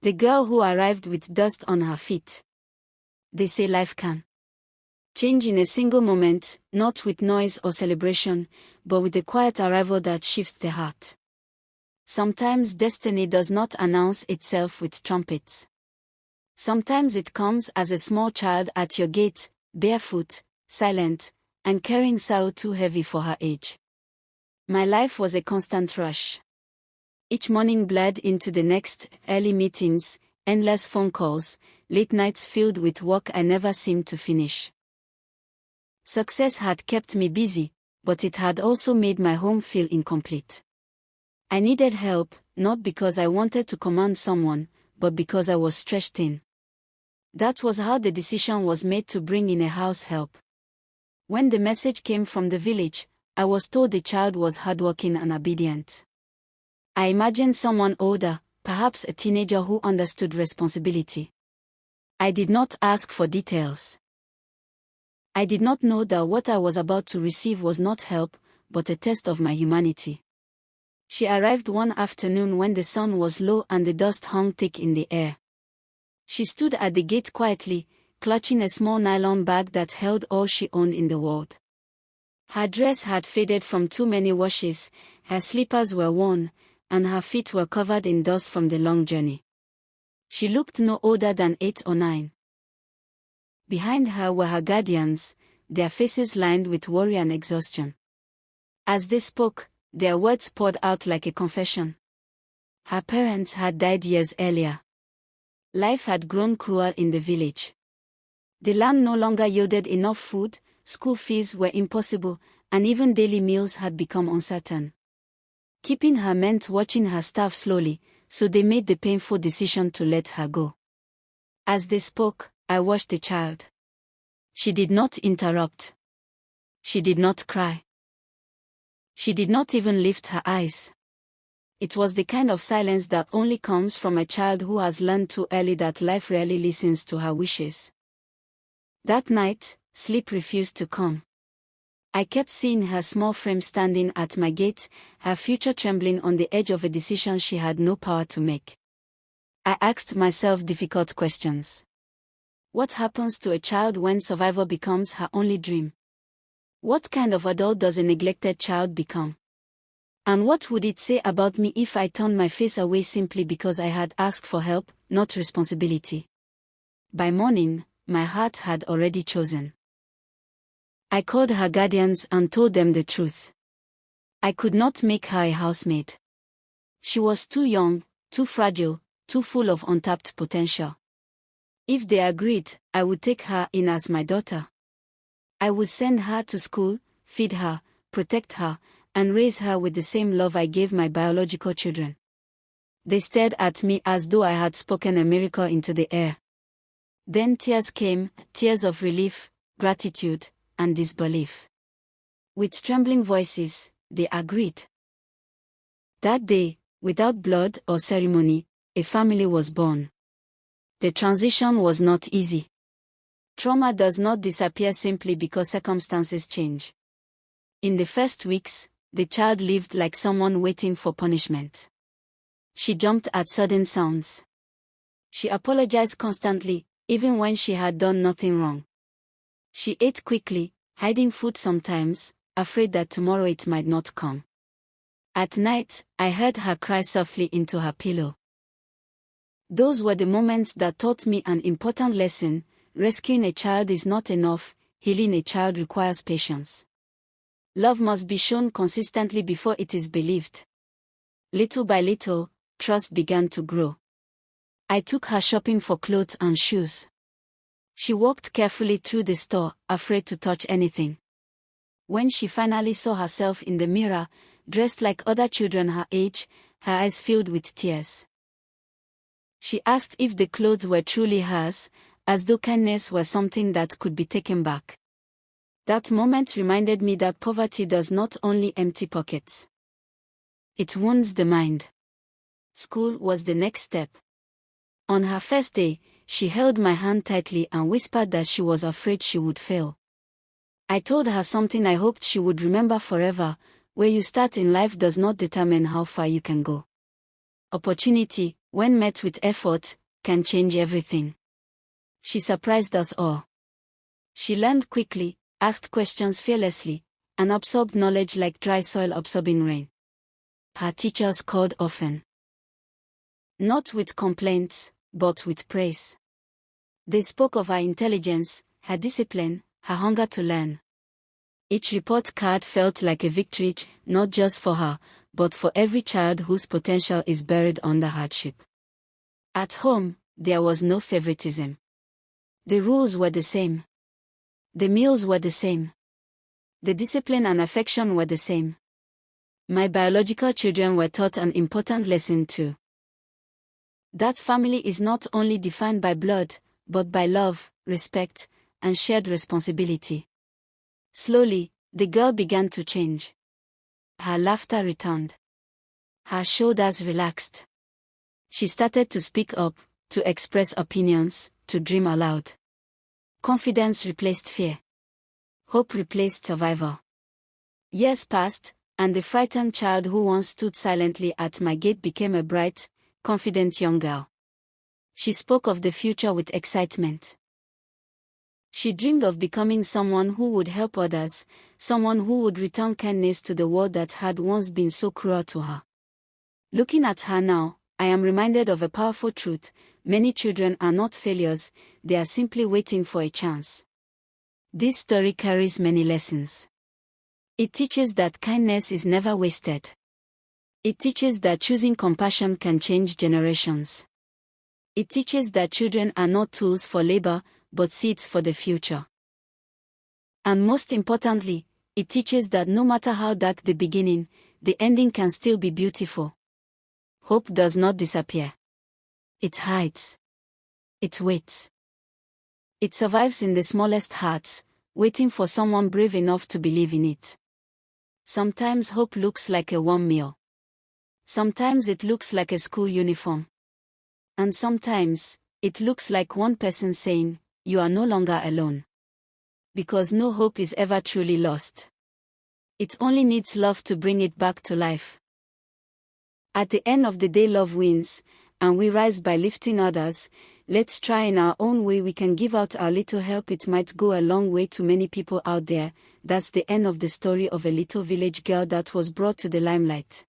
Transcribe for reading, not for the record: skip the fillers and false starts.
The girl who arrived with dust on her feet. They say life can change in a single moment, not with noise or celebration, but with a quiet arrival that shifts the heart. Sometimes destiny does not announce itself with trumpets. Sometimes it comes as a small child at your gate, barefoot, silent, and carrying sorrow too heavy for her age. My life was a constant rush. Each morning bled into the next, early meetings, endless phone calls, late nights filled with work I never seemed to finish. Success had kept me busy, but it had also made my home feel incomplete. I needed help, not because I wanted to command someone, but because I was stretched thin. That was how the decision was made to bring in a house help. When the message came from the village, I was told the child was hardworking and obedient. I imagined someone older, perhaps a teenager who understood responsibility. I did not ask for details. I did not know that what I was about to receive was not help, but a test of my humanity. She arrived one afternoon when the sun was low and the dust hung thick in the air. She stood at the gate quietly, clutching a small nylon bag that held all she owned in the world. Her dress had faded from too many washes, her slippers were worn, and her feet were covered in dust from the long journey. She looked no older than 8 or 9. Behind her were her guardians, their faces lined with worry and exhaustion. As they spoke, their words poured out like a confession. Her parents had died years earlier. Life had grown cruel in the village. The land no longer yielded enough food, school fees were impossible, and even daily meals had become uncertain. Keeping her meant watching her starve slowly, so they made the painful decision to let her go. As they spoke, I watched the child. She did not interrupt. She did not cry. She did not even lift her eyes. It was the kind of silence that only comes from a child who has learned too early that life rarely listens to her wishes. That night, sleep refused to come. I kept seeing her small frame standing at my gate, her future trembling on the edge of a decision she had no power to make. I asked myself difficult questions. What happens to a child when survival becomes her only dream? What kind of adult does a neglected child become? And what would it say about me if I turned my face away simply because I had asked for help, not responsibility? By morning, my heart had already chosen. I called her guardians and told them the truth. I could not make her a housemaid. She was too young, too fragile, too full of untapped potential. If they agreed, I would take her in as my daughter. I would send her to school, feed her, protect her, and raise her with the same love I gave my biological children. They stared at me as though I had spoken a miracle into the air. Then tears came, tears of relief, gratitude, and disbelief. With trembling voices, they agreed. That day, without blood or ceremony, a family was born. The transition was not easy. Trauma does not disappear simply because circumstances change. In the first weeks, the child lived like someone waiting for punishment. She jumped at sudden sounds. She apologized constantly, even when she had done nothing wrong. She ate quickly, hiding food sometimes, afraid that tomorrow it might not come. At night, I heard her cry softly into her pillow. Those were the moments that taught me an important lesson: rescuing a child is not enough, healing a child requires patience. Love must be shown consistently before it is believed. Little by little, trust began to grow. I took her shopping for clothes and shoes. She walked carefully through the store, afraid to touch anything. When she finally saw herself in the mirror, dressed like other children her age, her eyes filled with tears. She asked if the clothes were truly hers, as though kindness were something that could be taken back. That moment reminded me that poverty does not only empty pockets. It wounds the mind. School was the next step. On her first day, she held my hand tightly and whispered that she was afraid she would fail. I told her something I hoped she would remember forever: where you start in life does not determine how far you can go. Opportunity, when met with effort, can change everything. She surprised us all. She learned quickly, asked questions fearlessly, and absorbed knowledge like dry soil absorbing rain. Her teachers called often. Not with complaints, but with praise. They spoke of her intelligence, her discipline, her hunger to learn. Each report card felt like a victory, not just for her, but for every child whose potential is buried under hardship. At home, there was no favoritism. The rules were the same. The meals were the same. The discipline and affection were the same. My biological children were taught an important lesson too. That family is not only defined by blood, but by love, respect, and shared responsibility. Slowly, the girl began to change. Her laughter returned. Her shoulders relaxed. She started to speak up, to express opinions, to dream aloud. Confidence replaced fear. Hope replaced survival. Years passed, and the frightened child who once stood silently at my gate became a bright, confident young girl. She spoke of the future with excitement. She dreamed of becoming someone who would help others, someone who would return kindness to the world that had once been so cruel to her. Looking at her now, I am reminded of a powerful truth: many children are not failures, they are simply waiting for a chance. This story carries many lessons. It teaches that kindness is never wasted. It teaches that choosing compassion can change generations. It teaches that children are not tools for labor, but seeds for the future. And most importantly, it teaches that no matter how dark the beginning, the ending can still be beautiful. Hope does not disappear. It hides. It waits. It survives in the smallest hearts, waiting for someone brave enough to believe in it. Sometimes hope looks like a warm meal. Sometimes it looks like a school uniform. And sometimes, it looks like one person saying, "You are no longer alone." Because no hope is ever truly lost. It only needs love to bring it back to life. At the end of the day, love wins, and we rise by lifting others. Let's try in our own way. We can give out our little help. It might go a long way to many people out there. That's the end of the story of a little village girl that was brought to the limelight.